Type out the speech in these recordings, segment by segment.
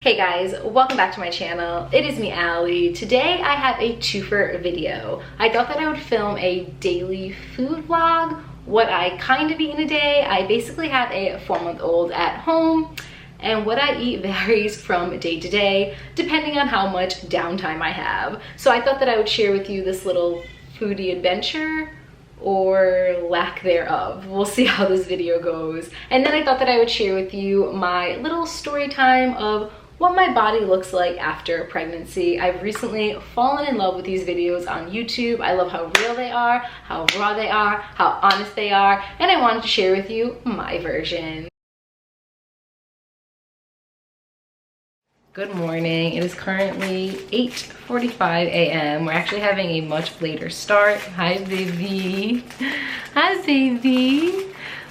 Hey guys, welcome back to my channel. It is me, Allie. Today I have a twofer video. I thought that I would film a daily food vlog, what I kind of eat in a day. I basically have a 4-month-old at home, and what I eat varies from day to day, depending on how much downtime I have. So I thought that I would share with you this little foodie adventure, or lack thereof. We'll see how this video goes. And then I thought that I would share with you my little story time of what my body looks like after pregnancy. I've recently fallen in love with these videos on YouTube. I love how real they are, how raw they are, how honest they are, and I wanted to share with you my version. Good morning. It is currently 8:45 a.m. We're actually having a much later start. Hi, baby. Hi, baby.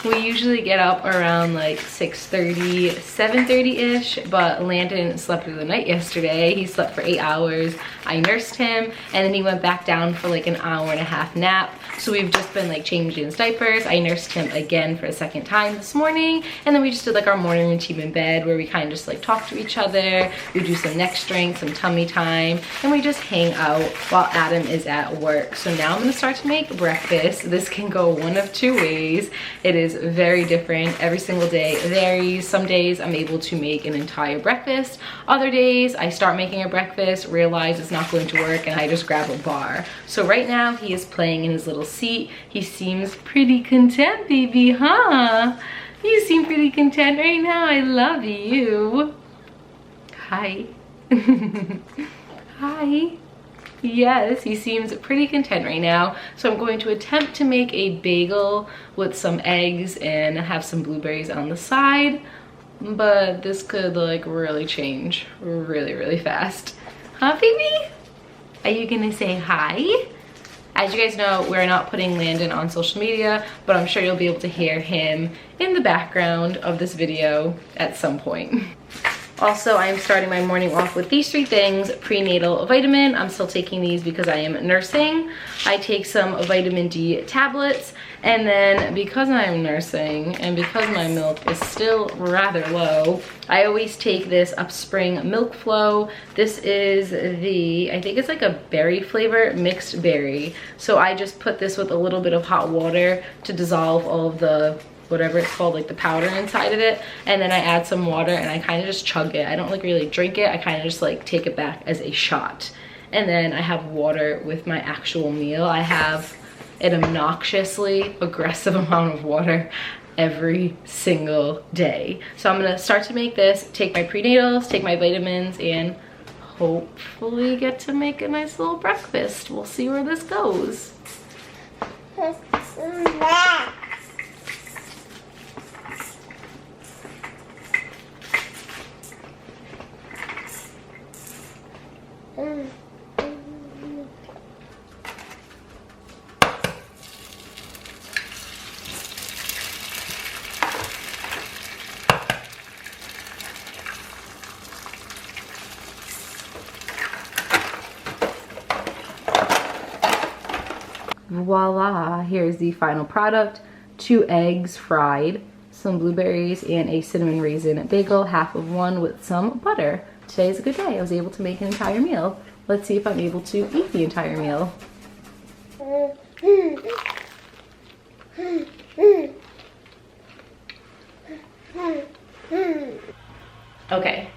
We usually get up around like 6:30, 7:30-ish, but Landon slept through the night yesterday. He slept for 8 hours. I nursed him, and then he went back down for like an hour-and-a-half nap. So we've just been like changing his diapers. I nursed him again for a second time this morning, and then we just did like our morning routine in bed where we kind of just like talk to each other. We do some neck strength, some tummy time, and we just hang out while Adam is at work. So now I'm gonna start to make breakfast. This can go one of two ways. It is very different. Every single day varies. Some days I'm able to make an entire breakfast. Other days I start making a breakfast, realize it's not going to work, and I just grab a bar. So right now he is playing in his little seat. He seems pretty content, baby, huh? You seem pretty content right now. I love you. Hi. Hi. Yes, he seems pretty content right now. So I'm going to attempt to make a bagel with some eggs and have some blueberries on the side, but this could like really change really fast. Huh, baby? Are you gonna say hi? As you guys know, we're not putting Landon on social media, but I'm sure you'll be able to hear him in the background of this video at some point. Also, I am starting my morning off with these 3 things. Prenatal vitamin. I'm still taking these because I am nursing. I take some vitamin D tablets, and then because I'm nursing and because my milk is still rather low, I always take this Upspring Milk Flow. This is the, I think it's like a berry flavor, mixed berry. So I just put this with a little bit of hot water to dissolve all of the whatever it's called, like the powder inside of it, and then I add some water and I kind of just chug it. I don't like really drink it. I kind of just like take it back as a shot, and then I have water with my actual meal. I have an obnoxiously aggressive amount of water every single day. So I'm gonna start to make this, take my prenatals, take my vitamins, and hopefully get to make a nice little breakfast. We'll see where this goes. Voila, here's the final product. 2 eggs fried, some blueberries, and a cinnamon raisin bagel, half of one with some butter. Today is a good day. I was able to make an entire meal. Let's see if I'm able to eat the entire meal. Okay,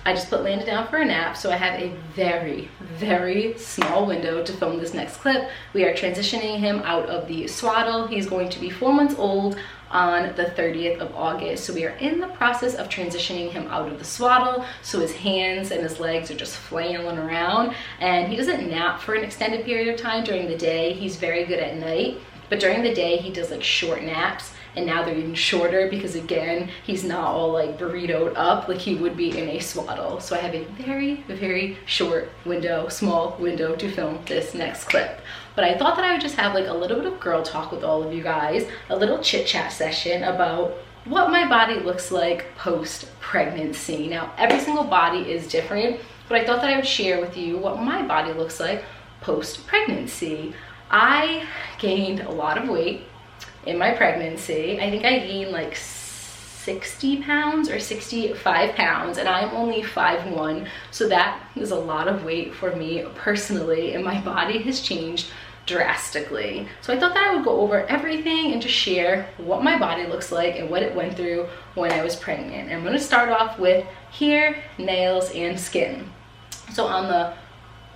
I just put Landon down for a nap, so I have a very small window to film this next clip. We are transitioning him out of the swaddle. He's going to be 4 months old on the 30th of August. So we are in the process of transitioning him out of the swaddle. So his hands and his legs are just flailing around, and he doesn't nap for an extended period of time during the day. He's very good at night, but during the day he does like short naps, and now they're even shorter because again, he's not all like burritoed up like he would be in a swaddle. So I have a very short window, small window to film this next clip. But I thought that I would just have like a little bit of girl talk with all of you guys, a little chit chat session about what my body looks like post-pregnancy. Now, every single body is different, but I thought that I would share with you what my body looks like post-pregnancy. I gained a lot of weight in my pregnancy. I think I gained like 60 pounds or 65 pounds, and I'm only 5'1", so that is a lot of weight for me personally, and my body has changed drastically. So I thought that I would go over everything and just share what my body looks like and what it went through when I was pregnant. And I'm going to start off with hair, nails, and skin. So on the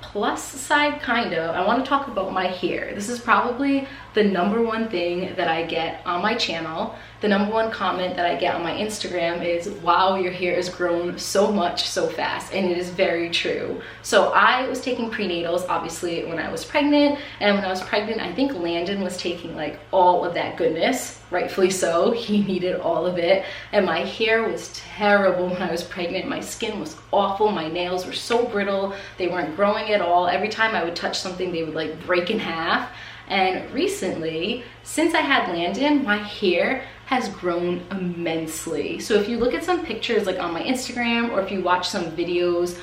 plus side, kind of, I want to talk about my hair. This is probably the #1 thing that I get on my channel. The #1 comment that I get on my Instagram is, wow, your hair has grown so much so fast, and it is very true. So I was taking prenatals obviously when I was pregnant, and when I was pregnant I think Landon was taking like all of that goodness, rightfully so. He needed all of it, and my hair was terrible when I was pregnant. My skin was awful, my nails were so brittle, they weren't growing at all. Every time I would touch something they would like break in half. And recently, since I had Landon, my hair has grown immensely. So if you look at some pictures like on my Instagram, or if you watch some videos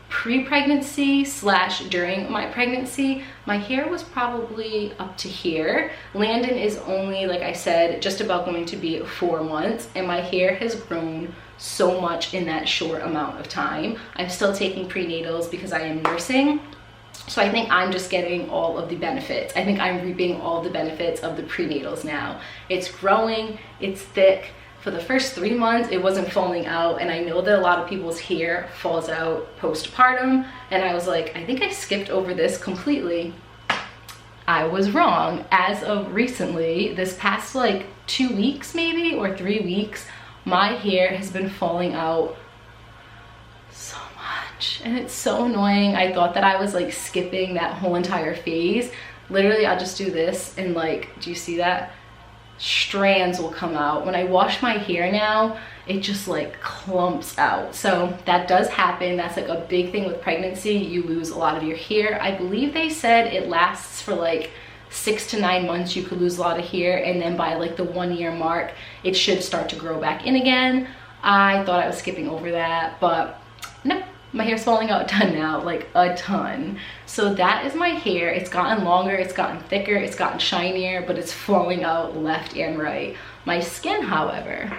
pre-pregnancy / during my pregnancy, my hair was probably up to here. Landon is only, like I said, just about going to be 4 months, and my hair has grown so much in that short amount of time. I'm still taking prenatals because I am nursing. So I think I'm just getting all of the benefits. I think I'm reaping all the benefits of the prenatals now. It's growing, it's thick. For the first 3 months, it wasn't falling out, and I know that a lot of people's hair falls out postpartum, and I was like, I think I skipped over this completely. I was wrong. As of recently, this past like 2 weeks maybe, or 3 weeks, my hair has been falling out so much, and it's so annoying. I thought that I was like skipping that whole entire phase. Literally, I'll just do this, and like, do you see that? Strands will come out. When I wash my hair now, it just like clumps out. So that does happen. That's like a big thing with pregnancy. You lose a lot of your hair. I believe they said it lasts for like 6 to 9 months. You could lose a lot of hair, and then by like the 1 year mark, it should start to grow back in again. I thought I was skipping over that, but no, my hair's falling out a ton now, like a ton. So that is my hair. It's gotten longer, it's gotten thicker, it's gotten shinier, but it's falling out left and right. My skin, however,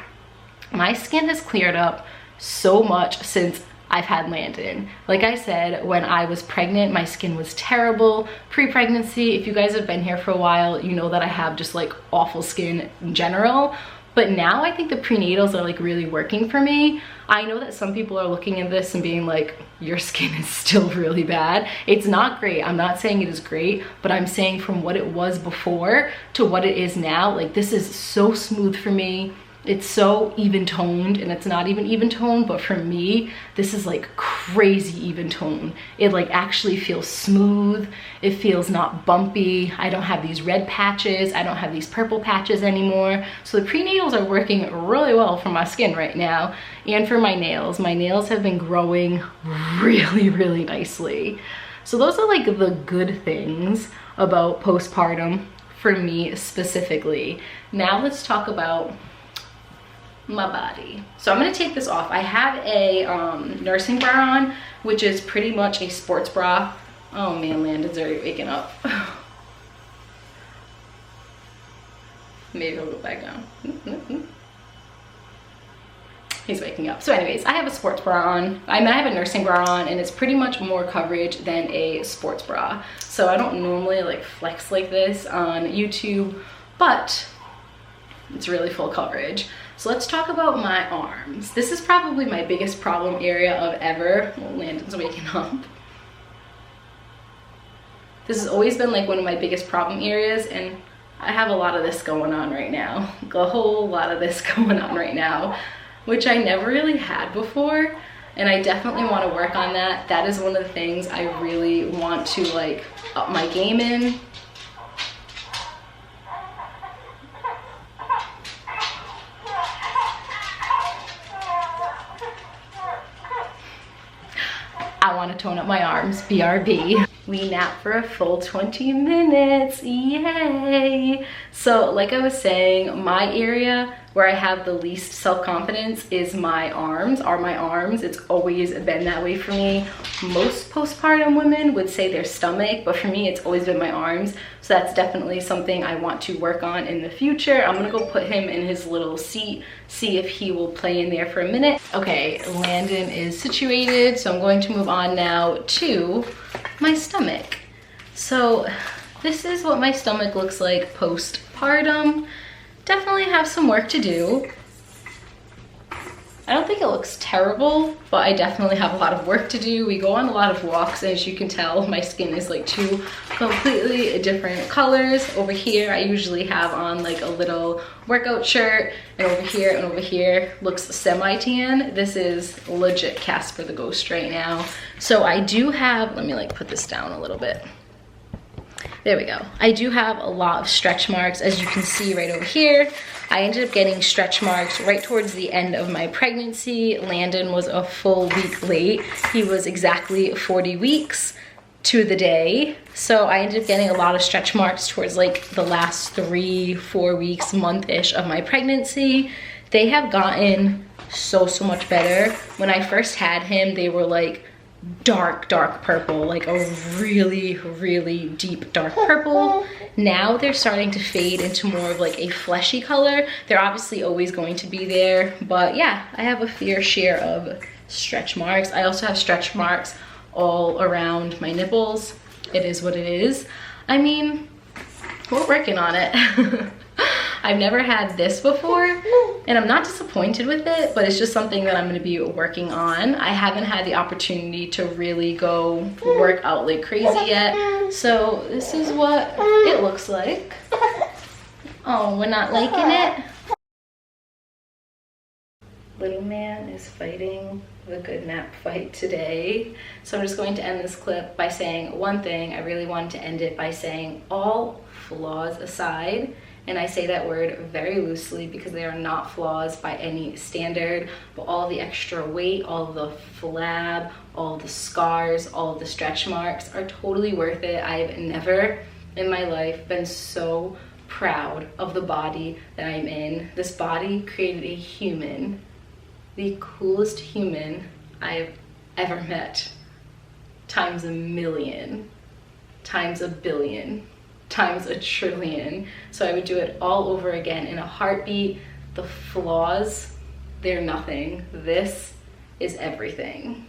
my skin has cleared up so much since I've had Landon. Like I said, when I was pregnant, my skin was terrible. Pre-pregnancy, if you guys have been here for a while, you know that I have just like awful skin in general. But now I think the prenatals are like really working for me. I know that some people are looking at this and being like, your skin is still really bad. It's not great. I'm not saying it is great, but I'm saying from what it was before to what it is now, like this is so smooth for me. It's so even toned, and it's not even even toned, but for me, this is like crazy even tone. It like actually feels smooth. It feels not bumpy. I don't have these red patches. I don't have these purple patches anymore. So the prenatals are working really well for my skin right now, and for my nails. My nails have been growing really, really nicely. So those are like the good things about postpartum for me specifically. Now let's talk about my body. So I'm gonna take this off. I have a nursing bra on, which is pretty much a sports bra. Oh man, Landon's already waking up. Maybe I'll go back down. He's waking up. So anyways, I have a sports bra on. I have a nursing bra on, and it's pretty much more coverage than a sports bra. So I don't normally like flex like this on YouTube, but it's really full coverage. So let's talk about my arms. This is probably my biggest problem area of ever. Well, Landon's waking up. This has always been like one of my biggest problem areas, and I have a lot of this going on right now. Like a whole lot of this going on right now, which I never really had before, and I definitely want to work on that. That is one of the things I really want to like up my game in. I want to tone up my arms, BRB. we napped for a full 20 minutes, yay! So like I was saying, my area where I have the least self-confidence is my arms, It's always been that way for me. Most postpartum women would say their stomach, but for me, it's always been my arms. So that's definitely something I want to work on in the future. I'm gonna go put him in his little seat, see if he will play in there for a minute. Okay, Landon is situated, so I'm going to move on now to my stomach. So this is what my stomach looks like postpartum. Definitely have some work to do. I don't think it looks terrible, but I definitely have a lot of work to do. We go on a lot of walks, and as you can tell, my skin is like two completely different colors. Over here, I usually have on like a little workout shirt, and over here looks semi-tan. This is legit Casper the Ghost right now. So I do have, let me like put this down a little bit. There we go. I do have a lot of stretch marks, as you can see right over here. I ended up getting stretch marks right towards the end of my pregnancy. Landon was a full week late. He was exactly 40 weeks to the day. So I ended up getting a lot of stretch marks towards like the last 3-4 weeks, month-ish of my pregnancy. They have gotten so much better. When I first had him, they were like dark purple, like a really deep dark purple. Now they're starting to fade into more of like a fleshy color. They're obviously always going to be there, but yeah, I have a fair share of stretch marks. I also have stretch marks all around my nipples. It is what it is. I mean, we're working on it. I've never had this before, and I'm not disappointed with it, but it's just something that I'm gonna be working on. I haven't had the opportunity to really go work out like crazy yet. So this is what it looks like. Oh, we're not liking it? Little man is fighting the good nap fight today. So I'm just going to end this clip by saying one thing. I really wanted to end it by saying, all flaws aside, and I say that word very loosely because they are not flaws by any standard, but all the extra weight, all of the flab, all the scars, all of the stretch marks are totally worth it. I've never in my life been so proud of the body that I'm in. This body created a human, the coolest human I've ever met, times a million, times a billion, times a trillion. So I would do it all over again in a heartbeat. The flaws, they're nothing. This is everything.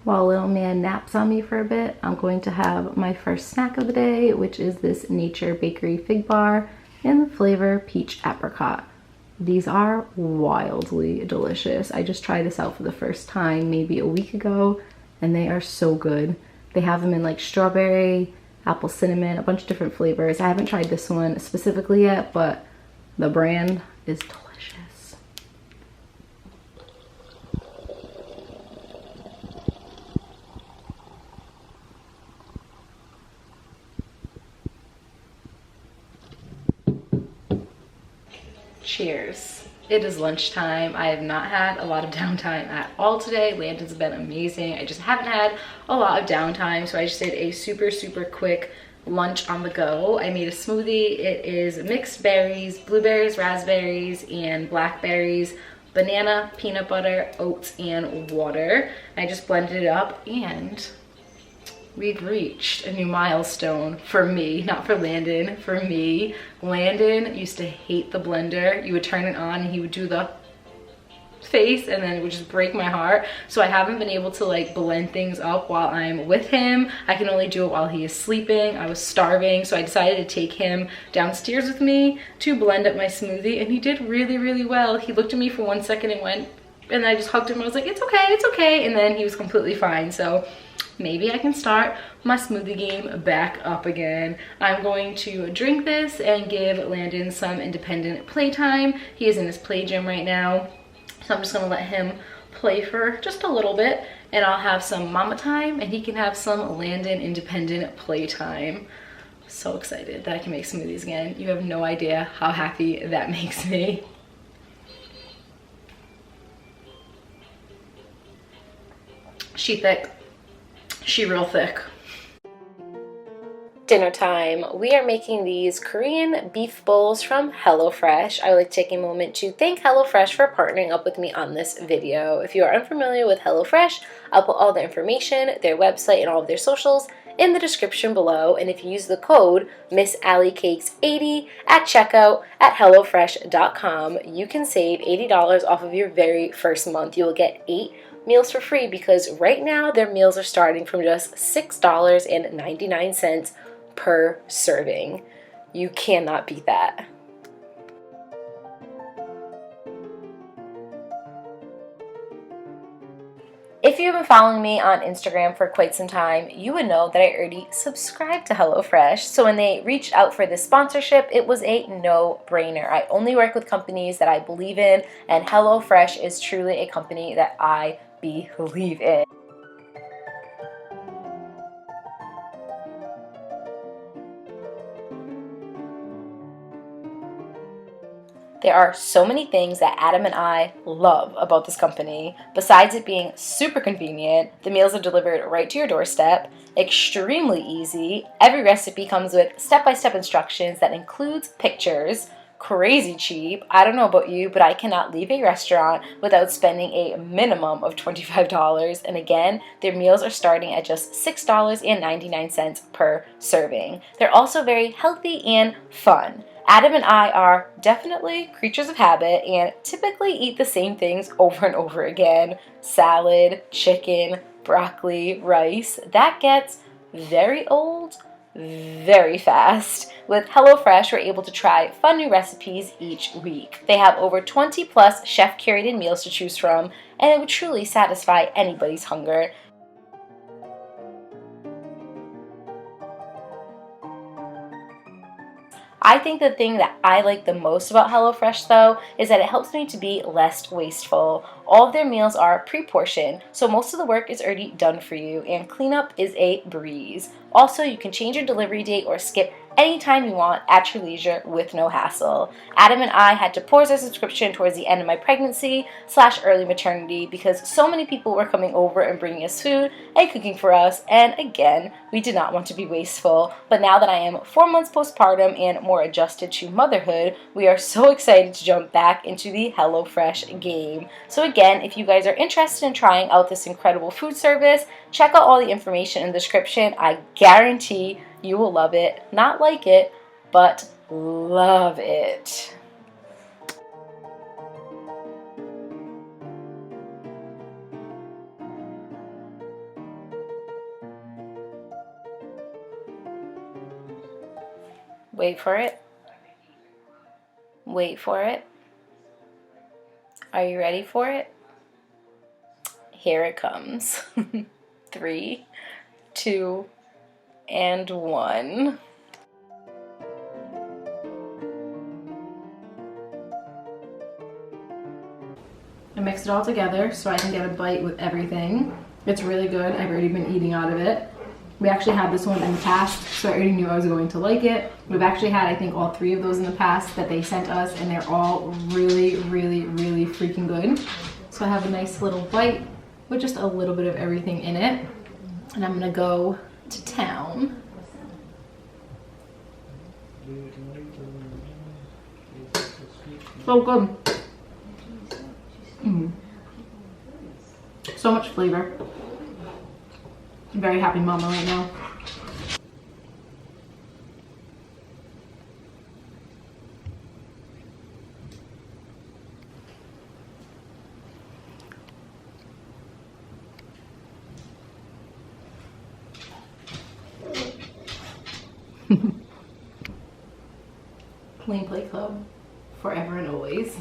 While little man naps on me for a bit, I'm going to have my first snack of the day, which is this Nature Bakery fig bar in the flavor peach apricot. These are wildly delicious. I just tried this out for the first time maybe a week ago, and they are so good. They have them in like strawberry, apple cinnamon, a bunch of different flavors. I haven't tried this one specifically yet, but the brand is delicious. Cheers. It is lunchtime. I have not had a lot of downtime at all today. Landon's been amazing. I just haven't had a lot of downtime, so I just did a super quick lunch on the go. I made a smoothie. It is mixed berries, blueberries, raspberries, and blackberries, banana, peanut butter, oats, and water. I just blended it up, and we've reached a new milestone for me, not for Landon, for me. Landon used to hate the blender. You would turn it on and he would do the face, and then it would just break my heart. So I haven't been able to like blend things up while I'm with him. I can only do it while he is sleeping. I was starving, so I decided to take him downstairs with me to blend up my smoothie, and he did really well. He looked at me for 1 second and went, and I just hugged him. I was like, it's okay, and then he was completely fine. So maybe I can start my smoothie game back up again. I'm going to drink this and give Landon some independent playtime. He is in his play gym right now, so I'm just gonna let him play for just a little bit, and I'll have some mama time and he can have some Landon independent playtime. So excited that I can make smoothies again. You have no idea how happy that makes me. She thick. She real thick. Dinner time. We are making these Korean beef bowls from HelloFresh. I would like to take a moment to thank HelloFresh for partnering up with me on this video. If you are unfamiliar with HelloFresh, I'll put all the information, their website, and all of their socials in the description below. And if you use the code MissAllieCakes80 at checkout at HelloFresh.com, you can save $80 off of your very first month. You will get 8 meals for free because right now their meals are starting from just $6.99 per serving. You cannot beat that. If you've been following me on Instagram for quite some time, you would know that I already subscribed to HelloFresh. So when they reached out for this sponsorship, it was a no-brainer. I only work with companies that I believe in, and HelloFresh is truly a company that I believe in. There are so many things that Adam and I love about this company. Besides it being super convenient, the meals are delivered right to your doorstep, extremely easy. Every recipe comes with step-by-step instructions that includes pictures, crazy cheap. I don't know about you, but I cannot leave a restaurant without spending a minimum of $25. And again, their meals are starting at just $6.99 per serving. They're also very healthy and fun. Adam and I are definitely creatures of habit and typically eat the same things over and over again. Salad, chicken, broccoli, rice. That gets very old very fast. With HelloFresh, we're able to try fun new recipes each week. They have over 20 plus chef curated meals to choose from, and it would truly satisfy anybody's hunger. I think the thing that I like the most about HelloFresh though is that it helps me to be less wasteful. All of their meals are pre-portioned, so most of the work is already done for you, and cleanup is a breeze. Also, you can change your delivery date or skip anytime you want at your leisure with no hassle. Adam and I had to pause our subscription towards the end of my pregnancy/early maternity because so many people were coming over and bringing us food and cooking for us, and again, we did not want to be wasteful. But now that I am 4 months postpartum and more adjusted to motherhood, we are so excited to jump back into the HelloFresh game. So again, if you guys are interested in trying out this incredible food service, check out all the information in the description. I guarantee you will love it. Not like it, but love it. Wait for it. Wait for it. Are you ready for it? Here it comes. 3, 2, and 1. I mix it all together so I can get a bite with everything. It's really good. I've already been eating out of it. We actually had this one in the past, so I already knew I was going to like it. We've actually had, I think, all 3 of those in the past that they sent us, and they're all really, really, really freaking good. So I have a nice little bite with just a little bit of everything in it. And I'm gonna go to town. So good. So much flavor. I'm very happy mama right now. Clean Plate Club, forever and always.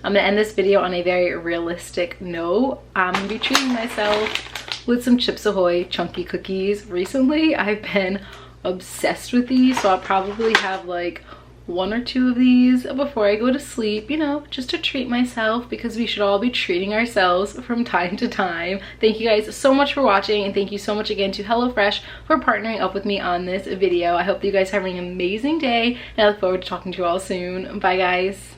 I'm gonna end this video on a very realistic note. I'm gonna be treating myself with some Chips Ahoy chunky cookies. Recently, I've been obsessed with these, so I'll probably have like 1 or 2 of these before I go to sleep, you know, just to treat myself, because we should all be treating ourselves from time to time. Thank you guys so much for watching, and thank you so much again to HelloFresh for partnering up with me on this video. I hope that you guys are having an amazing day, and I look forward to talking to you all soon. Bye guys.